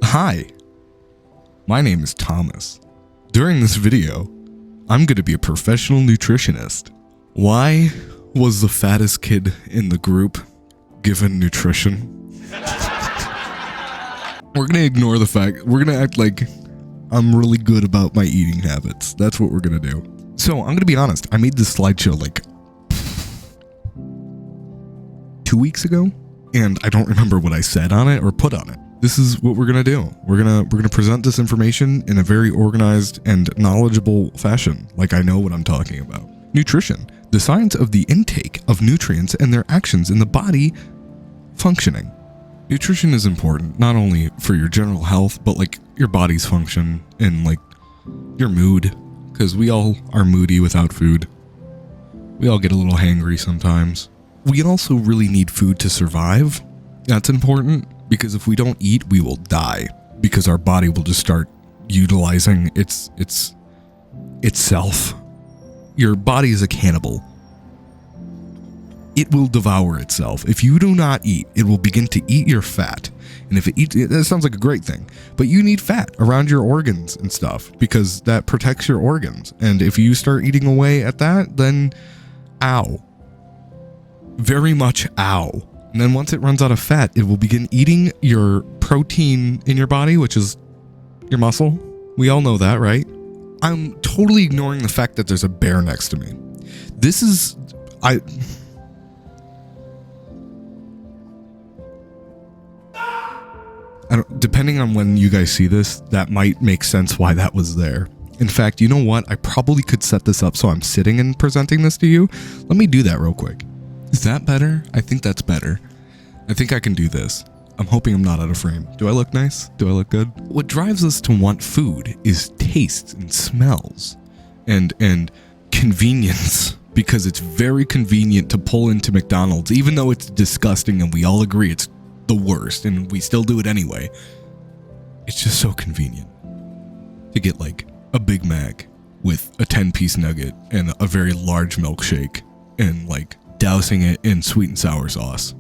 Hi, my name is Thomas. During this video, I'm going to be a professional nutritionist. Why was the fattest kid in the group given nutrition? We're going to ignore the fact, we're going to act like I'm really good about my eating habits. That's what we're going to do. So I'm going to be honest, I made this slideshow like 2 weeks ago, and I don't remember what I said on it or put on it. This is what we're going to do. We're going to present this information in a very organized and knowledgeable fashion, like I know what I'm talking about. Nutrition, the science of the intake of nutrients and their actions in the body functioning. Nutrition is important not only for your general health, but like your body's function and like your mood, because we all are moody without food. We all get a little hangry sometimes. We also really need food to survive. That's important. Because if we don't eat, we will die. Because our body will just start utilizing itself. Your body is a cannibal. It will devour itself. If you do not eat, it will begin to eat your fat. And if it eats, that sounds like a great thing. But you need fat around your organs and stuff because that protects your organs. And if you start eating away at that, then ow. Very much ow. And then once it runs out of fat, it will begin eating your protein in your body, which is your muscle. We all know that, right? I'm totally ignoring the fact that there's a bear next to me. This is... depending on when you guys see this, that might make sense why that was there. In fact, you know what? I probably could set this up so I'm sitting and presenting this to you. Let me do that real quick. Is that better? I think that's better. I think I can do this. I'm hoping I'm not out of frame. Do I look nice? Do I look good? What drives us to want food is tastes and smells and convenience, because it's very convenient to pull into McDonald's, even though it's disgusting and we all agree it's the worst and we still do it anyway. It's just so convenient to get like a Big Mac with a 10-piece nugget and a very large milkshake and like dousing it in sweet and sour sauce.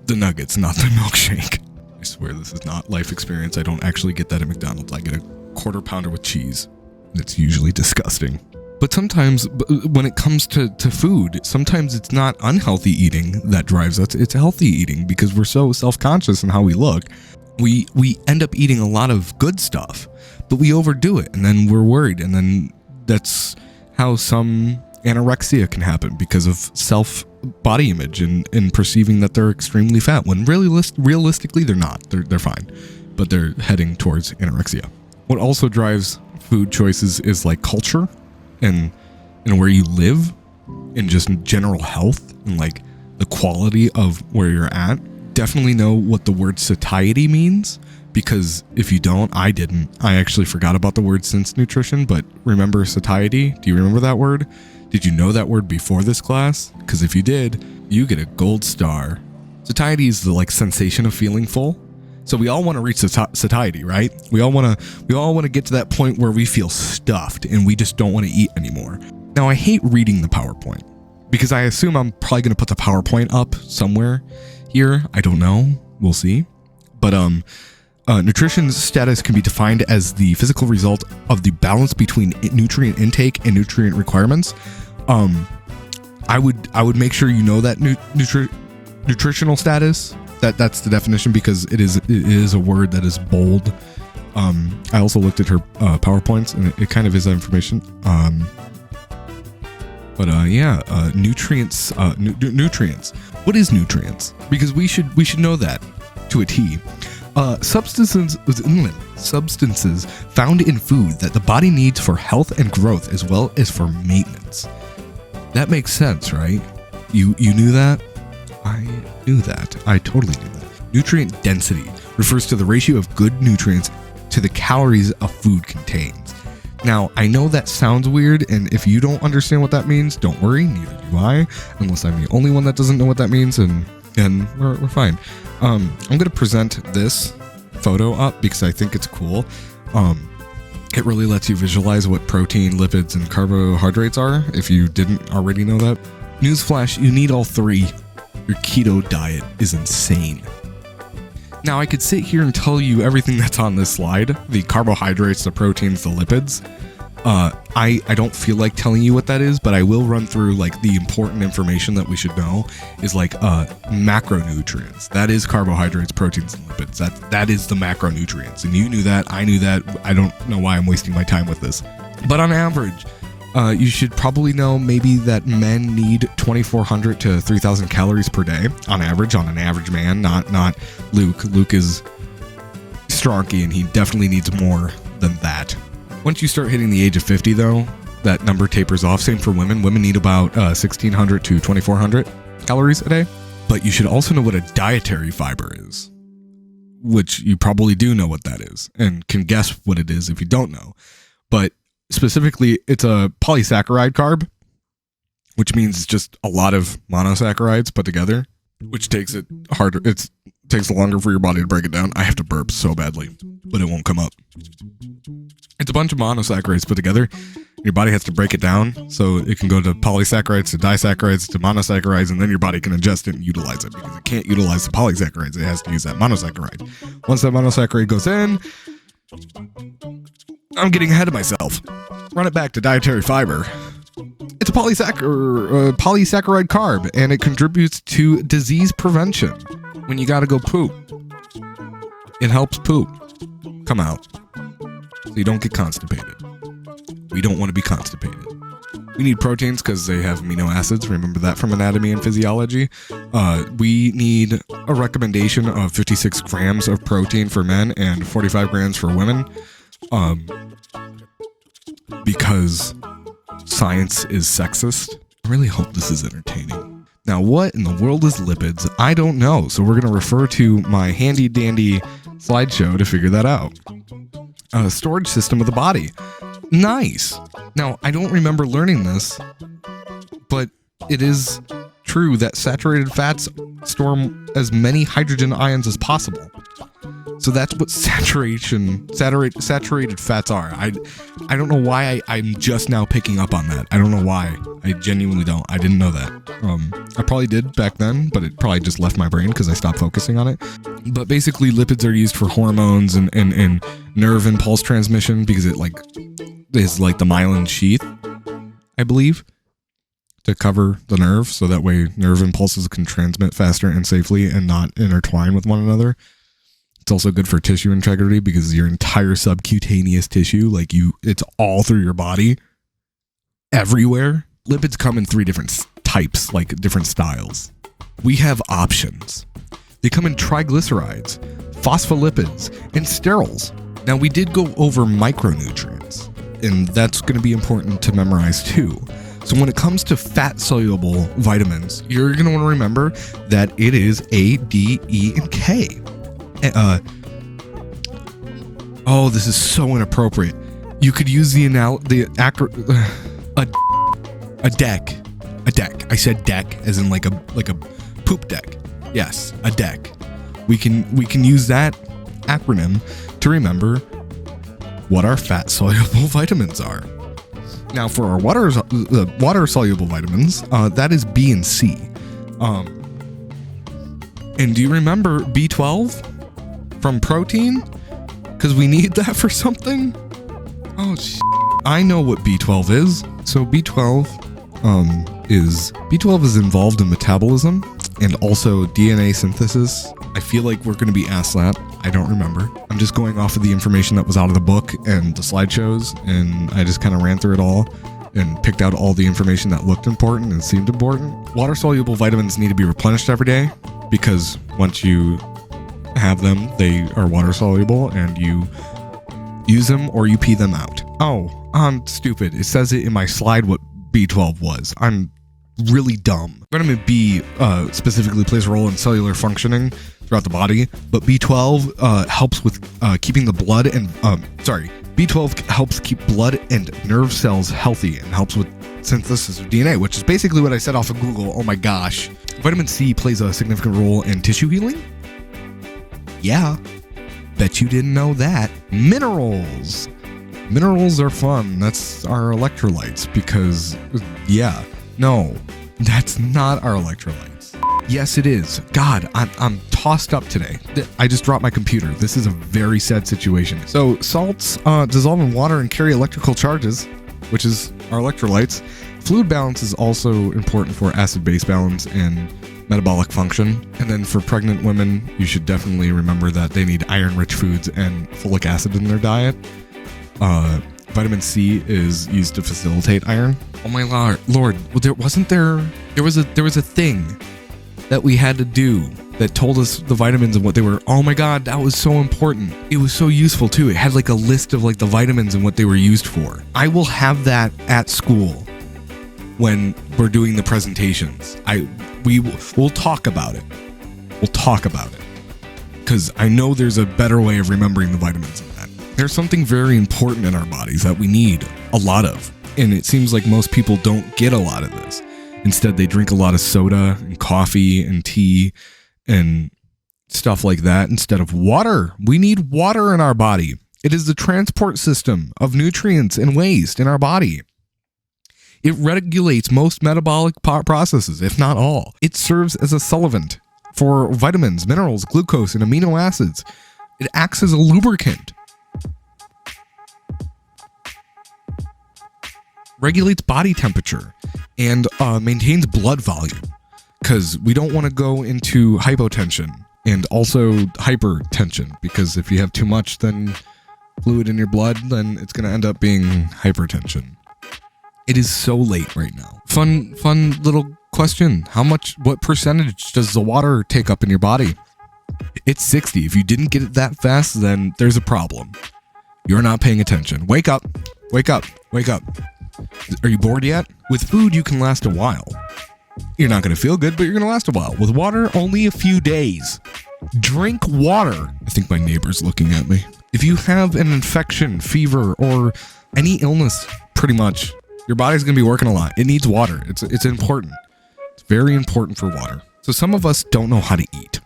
The nuggets, not the milkshake. I swear this is not life experience. I don't actually get that at McDonald's. I get a quarter pounder with cheese. It's usually disgusting. But sometimes when it comes to food, sometimes it's not unhealthy eating that drives us. It's healthy eating because we're so self-conscious in how we look. We end up eating a lot of good stuff, but we overdo it and then we're worried. And then that's how some anorexia can happen because of self-body image and perceiving that they're extremely fat when realistically they're not. They're fine, but they're heading towards anorexia. What also drives food choices is like culture and where you live and just general health and like the quality of where you're at. Definitely know what the word satiety means, because if you don't, I didn't. I actually forgot about the word since nutrition, but remember satiety? Do you remember that word? Did you know that word before this class? Because if you did, you get a gold star. Satiety is the like sensation of feeling full. So we all want to reach satiety, right? We all want to get to that point where we feel stuffed and we just don't want to eat anymore. Now, I hate reading the PowerPoint because I assume I'm probably going to put the PowerPoint up somewhere here. I don't know. We'll see. But nutrition status can be defined as the physical result of the balance between nutrient intake and nutrient requirements. I would make sure you know that nutritional status. That's the definition, because it is a word that is bold. I also looked at her PowerPoints and it kind of is that information. Nutrients. Nutrients. What is nutrients? Because we should know that to a T. Substances found in food that the body needs for health and growth as well as for maintenance. That makes sense, right? You knew that? I knew that. I totally knew that. Nutrient density refers to the ratio of good nutrients to the calories a food contains. Now, I know that sounds weird, and if you don't understand what that means, don't worry, neither do I, unless I'm the only one that doesn't know what that means, and we're fine. I'm going to present this photo up because I think it's cool. It really lets you visualize what protein, lipids, and carbohydrates are, if you didn't already know that. Newsflash, you need all three. Your keto diet is insane. Now, I could sit here and tell you everything that's on this slide, the carbohydrates, the proteins, the lipids. I don't feel like telling you what that is, but I will run through like the important information that we should know is like macronutrients. That is carbohydrates, proteins, and lipids. That is the macronutrients. And you knew that, I knew that. I don't know why I'm wasting my time with this. But on average, you should probably know maybe that men need 2,400 to 3,000 calories per day on average, on an average man, not Luke. Luke is stronky and he definitely needs more than that. Once you start hitting the age of 50 though, that number tapers off. Same for women. Women need about 1,600 to 2,400 calories a day. But you should also know what a dietary fiber is, which you probably do know what that is and can guess what it is if you don't know. But specifically, it's a polysaccharide carb, which means it's just a lot of monosaccharides put together, which takes it harder. It takes longer for your body to break it down. I have to burp so badly, but it won't come up. It's a bunch of monosaccharides put together. Your body has to break it down so it can go to polysaccharides, to disaccharides, to monosaccharides, and then your body can ingest it and utilize it because it can't utilize the polysaccharides. It has to use that monosaccharide. Once that monosaccharide goes in, I'm getting ahead of myself. Run it back to dietary fiber. It's a polysaccharide carb, and it contributes to disease prevention when you gotta go poop. It helps poop come out so you don't get constipated. We don't want to be constipated. We need proteins because they have amino acids. Remember that from anatomy and physiology. We need a recommendation of 56 grams of protein for men and 45 grams for women. Because science is sexist. I really hope this is entertaining. Now, what in the world is lipids? I don't know, so we're going to refer to my handy dandy slideshow to figure that out. Storage system of the body. Nice. Now, I don't remember learning this, but it is true that saturated fats store as many hydrogen ions as possible. So that's what saturated fats are. I don't know why I'm just now picking up on that. I don't know why. I genuinely don't. I didn't know that. I probably did back then, but it probably just left my brain because I stopped focusing on it. But basically, lipids are used for hormones and nerve impulse transmission because it is like the myelin sheath, I believe, to cover the nerve so that way nerve impulses can transmit faster and safely and not intertwine with one another. It's also good for tissue integrity because your entire subcutaneous tissue, it's all through your body, everywhere. Lipids come in 3 different types, like different styles. We have options. They come in triglycerides, phospholipids, and sterols. Now, we did go over micronutrients, and that's going to be important to memorize too. So when it comes to fat-soluble vitamins, you're going to want to remember that it is A, D, E, and K. This is so inappropriate. You could use a deck. A deck. I said deck as in like a poop deck. Yes, a deck. We can use that acronym to remember what our fat-soluble vitamins are. Now, for our water-soluble vitamins, that is B and C. And do you remember B12 from protein? Because we need that for something? I know what B12 is. So B12 is involved in metabolism and also DNA synthesis. I feel like we're going to be asked that. I don't remember. I'm just going off of the information that was out of the book and the slideshows, and I just kind of ran through it all and picked out all the information that looked important and seemed important. Water-soluble vitamins need to be replenished every day because once you have them, they are water-soluble and you use them or you pee them out. Oh, I'm stupid. It says it in my slide what B12 was. I'm really dumb. Vitamin B specifically plays a role in cellular functioning throughout the body, but B12 helps with keeping the blood and B12 helps keep blood and nerve cells healthy and helps with synthesis of DNA, which is basically what I said off of Google. Oh my gosh. Vitamin C plays a significant role in tissue healing. Yeah, bet you didn't know that. Minerals. Minerals are fun. That's our electrolytes because, no, that's not our electrolytes. Yes, it is. God, I'm tossed up today. I just dropped my computer. This is a very sad situation. So salts dissolve in water and carry electrical charges, which is our electrolytes. Fluid balance is also important for acid-base balance and metabolic function. And then for pregnant women, you should definitely remember that they need iron-rich foods and folic acid in their diet. Vitamin C is used to facilitate iron. Oh my lord! There was a thing that we had to do that told us the vitamins and what they were. Oh my god, that was so important. It was so useful too. It had like a list of like the vitamins and what they were used for. I will have that at school when we're doing the presentations. We'll talk about it. We'll talk about it. Because I know there's a better way of remembering the vitamins than that. There's something very important in our bodies that we need a lot of. And it seems like most people don't get a lot of this. Instead, they drink a lot of soda and coffee and tea and stuff like that instead of water. We need water in our body. It is the transport system of nutrients and waste in our body. It regulates most metabolic processes, if not all. It serves as a solvent for vitamins, minerals, glucose, and amino acids. It acts as a lubricant. Regulates body temperature and maintains blood volume, because we don't want to go into hypotension and also hypertension, because if you have too much then fluid in your blood, then it's going to end up being hypertension. It is so late right now. Fun little question. What percentage does the water take up in your body? It's 60. If you didn't get it that fast, then there's a problem. You're not paying attention. Wake up. Wake up. Wake up. Are you bored yet? With food, you can last a while. You're not going to feel good, but you're going to last a while. With water, only a few days. Drink water. I think my neighbor's looking at me. If you have an infection, fever, or any illness, pretty much, your body's going to be working a lot. It needs water. It's important. It's very important for water. So some of us don't know how to eat.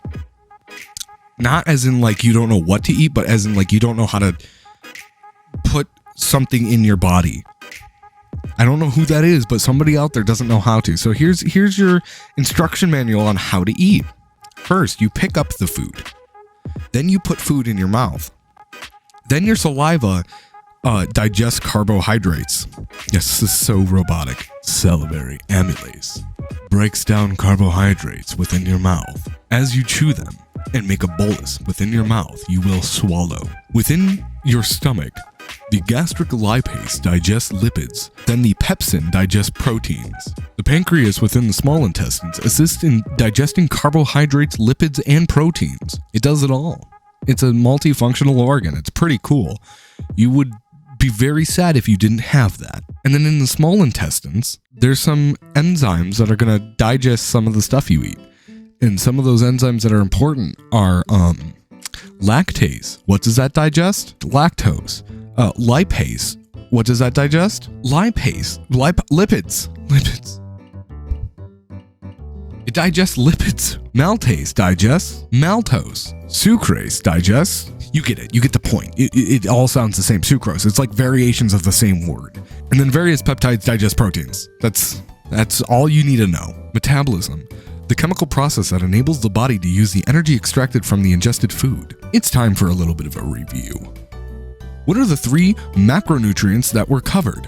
Not as in like you don't know what to eat, but as in like you don't know how to put something in your body. I don't know who that is, but somebody out there doesn't know how to. So here's your instruction manual on how to eat. First, you pick up the food. Then you put food in your mouth. Then your saliva digests carbohydrates. Yes, this is so robotic. Salivary amylase breaks down carbohydrates within your mouth. As you chew them and make a bolus within your mouth, you will swallow. Within your stomach, the gastric lipase digests lipids, then the pepsin digests proteins. The pancreas within the small intestines assists in digesting carbohydrates, lipids, and proteins. It does it all. It's a multifunctional organ. It's pretty cool. You would be very sad if you didn't have that. And then in the small intestines, there's some enzymes that are going to digest some of the stuff you eat. And some of those enzymes that are important are lactase. What does that digest? Lactose. Lipase. What does that digest? Lipase. Lipids. It digests lipids. Maltase digests maltose. Sucrase digests. You get it. You get the point. It all sounds the same. Sucrose. It's like variations of the same word. And then various peptides digest proteins. That's all you need to know. Metabolism. The chemical process that enables the body to use the energy extracted from the ingested food. It's time for a little bit of a review. What are the 3 macronutrients that were covered?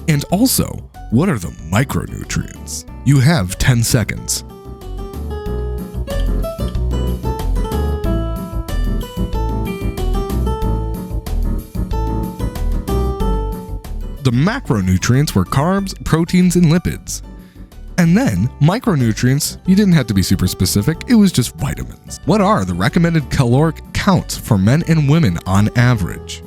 And also, what are the micronutrients? You have 10 seconds. The macronutrients were carbs, proteins, and lipids. And then, micronutrients, you didn't have to be super specific, it was just vitamins. What are the recommended caloric counts for men and women on average?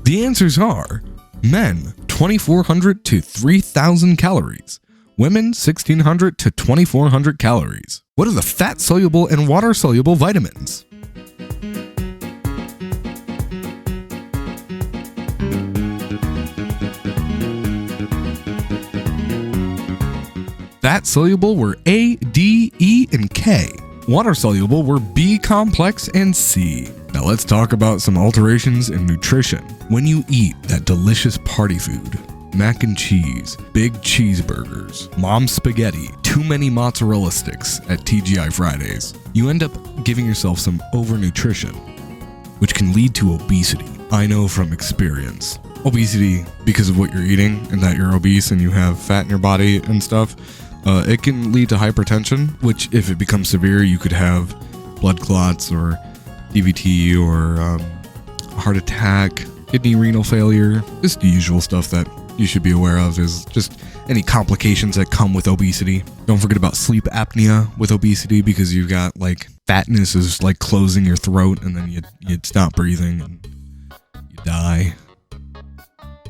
The answers are: men 2,400 to 3,000 calories, women 1,600 to 2,400 calories. What are the fat-soluble and water-soluble vitamins? Fat-soluble were A, D, E, and K. Water-soluble were B complex and C. Now let's talk about some alterations in nutrition. When you eat that delicious party food, mac and cheese, big cheeseburgers, mom's spaghetti, too many mozzarella sticks at TGI Fridays, you end up giving yourself some overnutrition, which can lead to obesity. I know from experience. Obesity, because of what you're eating and that you're obese and you have fat in your body and stuff, it can lead to hypertension, which if it becomes severe, you could have blood clots or DVT or heart attack, kidney renal failure, just the usual stuff that you should be aware of is just any complications that come with obesity. Don't forget about sleep apnea with obesity because you've got like fatness is like closing your throat and then you'd stop breathing and you die.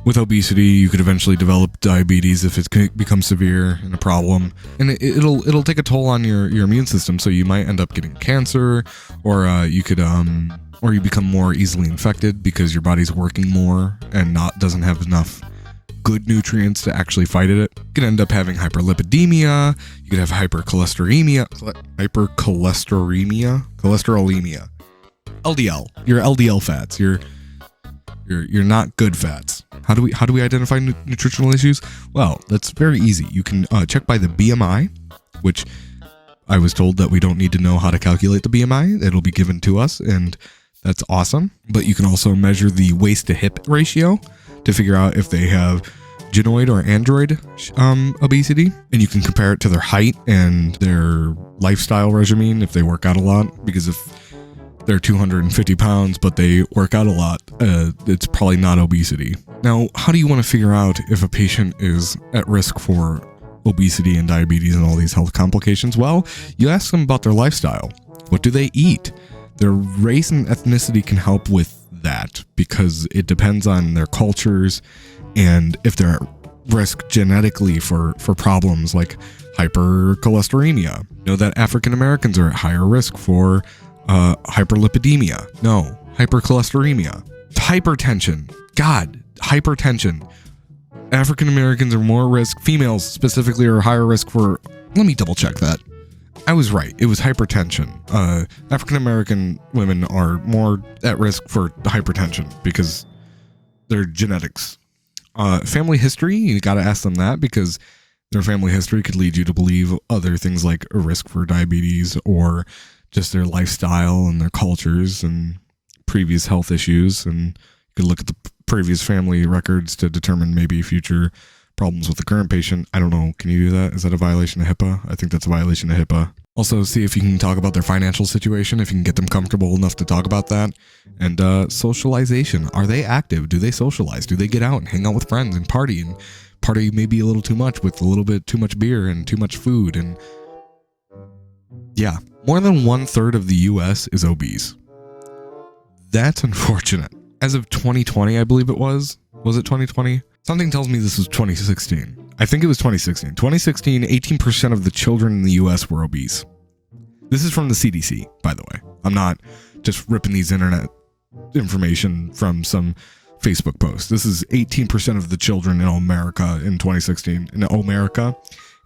With obesity, you could eventually develop diabetes if it becomes severe and a problem, and it'll take a toll on your immune system. So you might end up getting cancer, or you become more easily infected because your body's working more and doesn't have enough good nutrients to actually fight it. You could end up having hyperlipidemia. You could have hypercholesterolemia, LDL. Your LDL fats. You're not good fats. How do we identify nutritional issues? Well, that's very easy. You can check by the BMI, which I was told that we don't need to know how to calculate the BMI. It'll be given to us, and that's awesome. But you can also measure the waist to hip ratio to figure out if they have gynoid or android obesity, and you can compare it to their height and their lifestyle regimen if they work out a lot, because if they're 250 pounds but they work out a lot, it's probably not obesity. Now, how do you want to figure out if a patient is at risk for obesity and diabetes and all these health complications? Well, you ask them about their lifestyle. What do they eat? Their race and ethnicity can help with that because it depends on their cultures and if they're at risk genetically for problems like hypercholesterolemia. Know that African Americans are at higher risk for hyperlipidemia. No, hypercholesteremia. Hypertension. God, hypertension. African Americans are more risk, females specifically are higher risk for, let me double check that. I was right. It was hypertension. African American women are more at risk for hypertension because their genetics. Family history, you got to ask them that because their family history could lead you to believe other things like a risk for diabetes or just their lifestyle and their cultures and previous health issues. And you could look at the previous family records to determine maybe future problems with the current patient. I don't know. Can you do that? Is that a violation of HIPAA? I think that's a violation of HIPAA. Also, see if you can talk about their financial situation, if you can get them comfortable enough to talk about that. And socialization. Are they active? Do they socialize? Do they get out and hang out with friends and party? And party maybe a little too much with a little bit too much beer and too much food. And yeah, more than 1/3 of the U.S. is obese. That's unfortunate. As of 2020, I believe it was. Was it 2020? Something tells me this was 2016. I think it was 2016. 2016, 18% of the children in the U.S. were obese. This is from the CDC, by the way. I'm not just ripping these internet information from some Facebook post. This is 18% of the children in America in 2016. In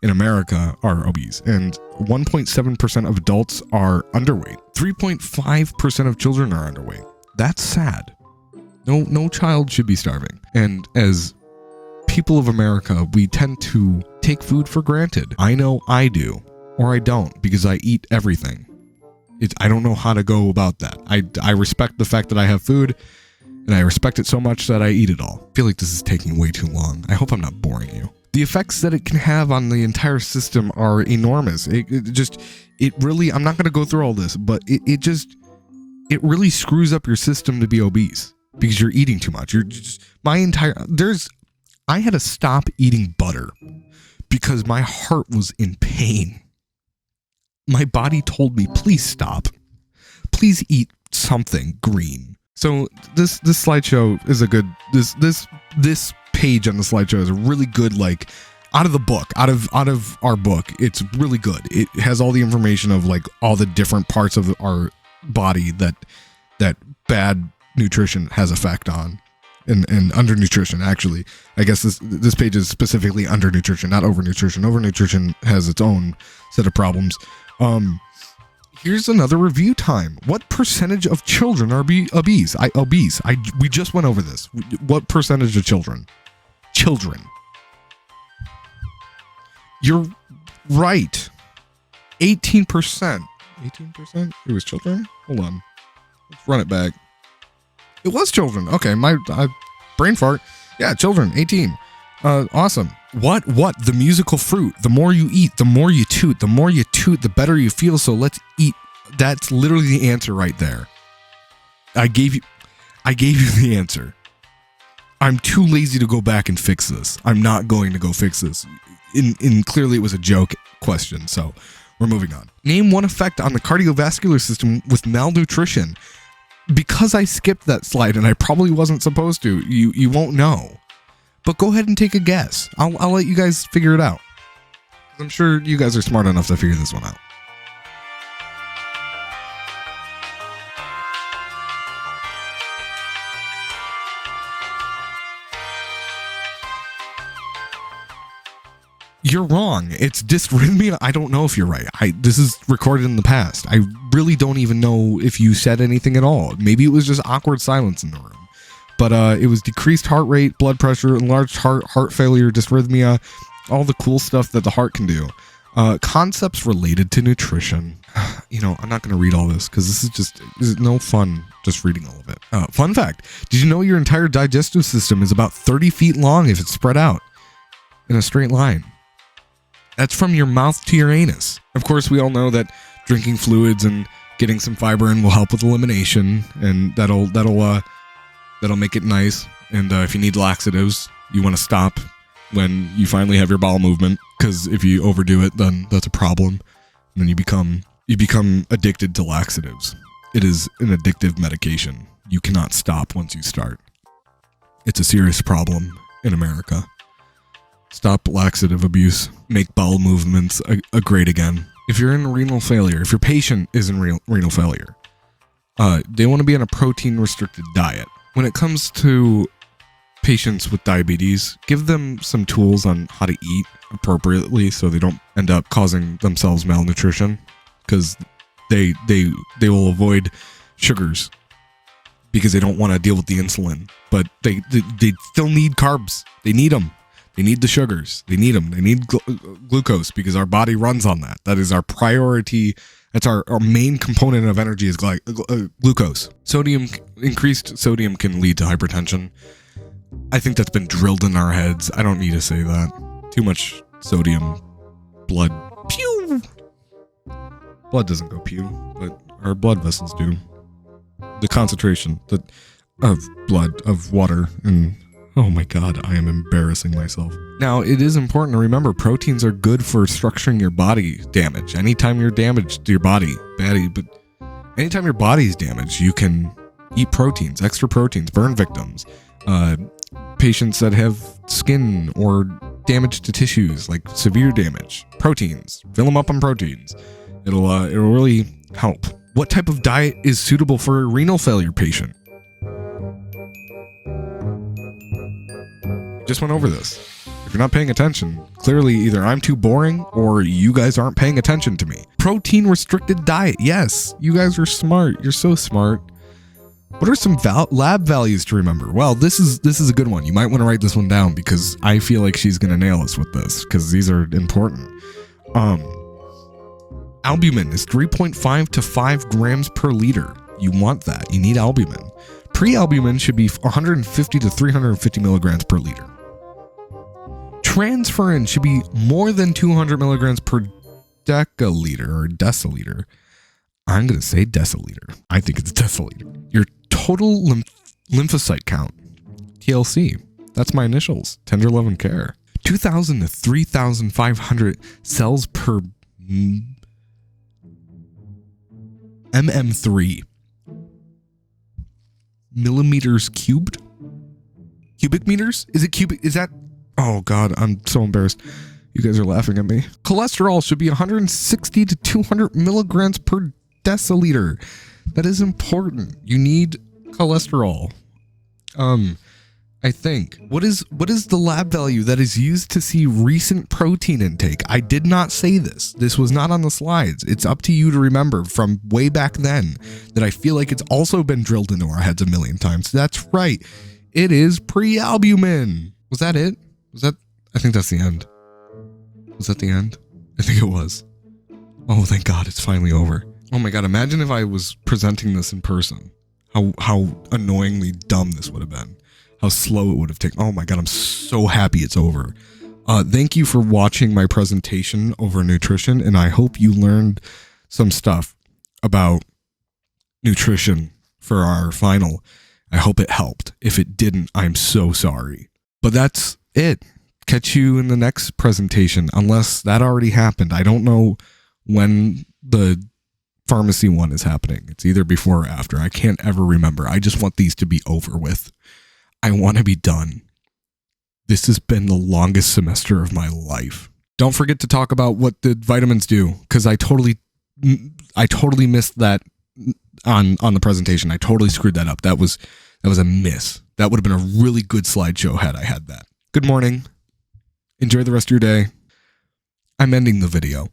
America are obese, and 1.7% of adults are underweight. 3.5% of children are underweight. That's sad. No child should be starving. And as people of America, we tend to take food for granted. I know I do, or I don't, because I eat everything. I don't know how to go about that. I respect the fact that I have food, and I respect it so much that I eat it all. I feel like this is taking way too long. I hope I'm not boring you. The effects that it can have on the entire system are enormous. It really, I'm not going to go through all this, but it really screws up your system to be obese because you're eating too much. I had to stop eating butter because my heart was in pain. My body told me, please stop. Please eat something green. So this slideshow is a good, this page on the slideshow is a really good, like, out of the book, out of our book. It's really good. It has all the information of like all the different parts of our body that bad nutrition has effect on. And undernutrition, actually. I guess this page is specifically undernutrition, not overnutrition. Overnutrition has its own set of problems. Here's another review time. What percentage of children are obese? We just went over this. What percentage of children? Children. You're right. 18%. 18%? It was children? Hold on. Let's run it back. It was children. Okay, my brain fart. Yeah, children. 18. Awesome. What? The musical fruit. The more you eat, the more you toot. The more you toot, the better you feel. So let's eat. That's literally the answer right there. I gave you the answer. I'm too lazy to go back and fix this. I'm not going to go fix this. Clearly it was a joke question, so we're moving on. Name one effect on the cardiovascular system with malnutrition. Because I skipped that slide and I probably wasn't supposed to, you won't know. But go ahead and take a guess. I'll let you guys figure it out. I'm sure you guys are smart enough to figure this one out. You're wrong. It's dysrhythmia. I don't know if you're right. This is recorded in the past. I really don't even know if you said anything at all. Maybe it was just awkward silence in the room. But it was decreased heart rate, blood pressure, enlarged heart failure, dysrhythmia, all the cool stuff that the heart can do. Concepts related to nutrition. I'm not going to read all this because this is no fun just reading all of it. Fun fact. Did you know your entire digestive system is about 30 feet long if it's spread out in a straight line? That's from your mouth to your anus. Of course, we all know that drinking fluids and getting some fiber in will help with elimination, and that'll make it nice. And if you need laxatives, you want to stop when you finally have your bowel movement, because if you overdo it, then that's a problem. And then you become addicted to laxatives. It is an addictive medication. You cannot stop once you start. It's a serious problem in America. Stop laxative abuse. Make bowel movements great again. If you're in renal failure, if your patient is in renal failure, they want to be on a protein-restricted diet. When it comes to patients with diabetes, give them some tools on how to eat appropriately so they don't end up causing themselves malnutrition, because they will avoid sugars because they don't want to deal with the insulin. But they still need carbs. They need them. They need the sugars. They need them. They need glucose because our body runs on that. That is our priority. That's our main component of energy is glucose. Increased sodium can lead to hypertension. I think that's been drilled in our heads. I don't need to say that. Too much sodium, blood, pew. Blood doesn't go pew, but our blood vessels do. The concentration of blood, of water, and oh my God, I am embarrassing myself. Now, it is important to remember proteins are good for structuring your body damage. Anytime you're damaged to your body, but anytime your body is damaged, you can eat proteins, extra proteins, burn victims. Patients that have skin or damage to tissues, like severe damage, proteins, fill them up on proteins. It'll really help. What type of diet is suitable for a renal failure patient? Just went over this. If you're not paying attention, clearly either I'm too boring or you guys aren't paying attention to me. Protein restricted diet. Yes, you guys are smart. You're so smart. What are some lab values to remember? Well, this is a good one. You might want to write this one down because I feel like she's going to nail us with this because these are important. Albumin is 3.5 to 5 grams per liter. You want that. You need albumin. Pre-albumin should be 150 to 350 milligrams per liter. Transferrin should be more than 200 milligrams per deciliter or deciliter. I'm going to say deciliter. I think it's deciliter. Your total lymphocyte count, TLC. That's my initials. Tender love and care. 2,000 to 3,500 cells per MM3. Millimeters cubed? Cubic meters? Is it cubic? Is that? Oh God, I'm so embarrassed. You guys are laughing at me. Cholesterol should be 160 to 200 milligrams per deciliter. That is important. You need cholesterol. I I think. What is the lab value that is used to see recent protein intake? I did not say this. This was not on the slides. It's up to you to remember from way back then that I feel like it's also been drilled into our heads a million times. That's right. It is prealbumin. Was that it? I think that's the end. Was that the end? I think it was. Oh, thank God. It's finally over. Oh my God. Imagine if I was presenting this in person. How annoyingly dumb this would have been. How slow it would have taken. Oh my God, I'm so happy it's over. Thank you for watching my presentation over nutrition, and I hope you learned some stuff about nutrition for our final. I hope it helped. If it didn't, I'm so sorry. But that's it. Catch you in the next presentation, unless that already happened. I don't know when the pharmacy one is happening. It's either before or after. I can't ever remember. I just want these to be over with. I want to be done. This has been the longest semester of my life. Don't forget to talk about what the vitamins do, because I totally missed that on the presentation. I totally screwed that up. That was a miss. That would have been a really good slideshow had I had that. Good morning. Enjoy the rest of your day. I'm ending the video.